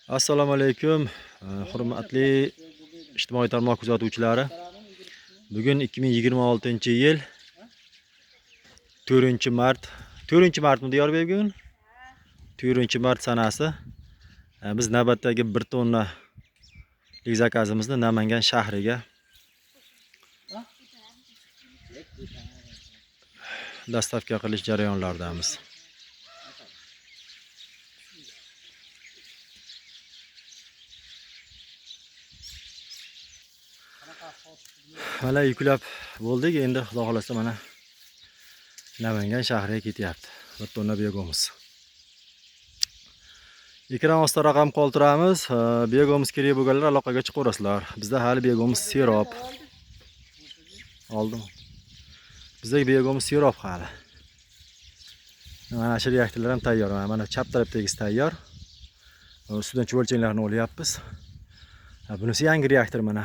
Assalomu alaykum, hurmatli ijtimoiy tarmoq kuzatuvchilari. Bugun 2026-yil 4-mart. 4-martmi Diyorbek bugun? 4-mart sanasi. Biz navbatdagi 1 tonna zakazimizni Namangan shahriga dostavka qilish jarayonlaridamiz. Mana yuklab bo'ldik, endi xudo xolasa mana Namangan shahriga ketyapti. 1 tonna begomuz. Ekran ostida raqam qoldiramiz. Begomuz kerak bo'lganlar aloqaga chiqaverasizlar. Bizda hali begomuz sirop. Oldim. Bizda begomuz sirop hali. Mana shu reaktorlar ham tayyor. Mana chap tarafdagisi tayyor. Ustidan cho'lchanglarni olyapmiz. Bunisi yangi reaktor mana.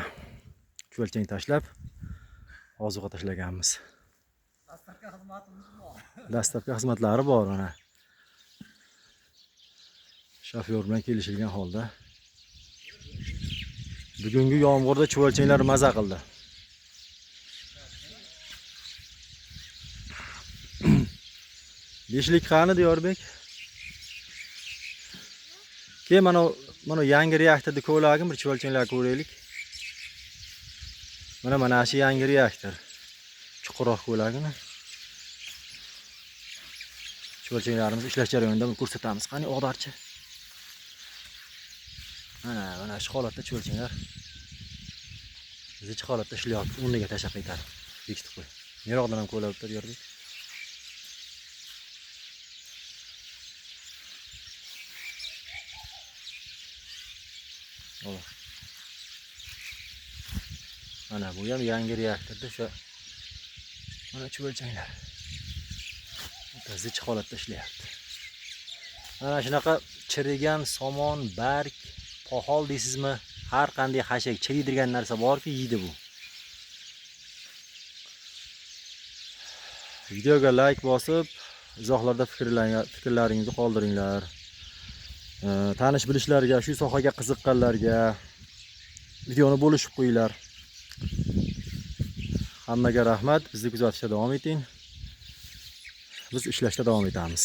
Cho'lchang tashlab ozuqa tashlaganmiz. Dastlabki xizmatlari bor mana. Shofyor bilan kelishilgan holda. Bugungi yomg'irda cho'lchanglar maza qildi. Beshlik qani Diyorbek? Keyin mana yangi reaktorda ko'lagim bir cho'lchanglar ko'raylik. Mana shu yangi reaktor. Chuqurroq ko'lagini. Cho'lchanglarimiz ishlash jarayonida ko'rsatamiz. Qani o'g'darchi. Mana shu holatda cho'lchanglar zich holatda ishlayapti. O'rniga tashab qaytarib bekitib qo'y. Meroqdan ham ko'lab Diyorbek. Mana bu ham yangi reaktorda shu mana cho'lchanglar zich holatda ishlayapti. Mana shunaqa chirigan somon, barg, pohol deysizmi? Har qanday hashak chiridirgan narsa borki, yeydi bu. Videoga like bosib, izohlarda fikrlaringizni qoldiringlar. Tanish bilishlarga, shu sohaga qiziqqanlarga videoni bo'lishib qo'yinglar. Hammaga rahmat. Bizni kuzatishda davom eting. Biz ishlashda davom etamiz.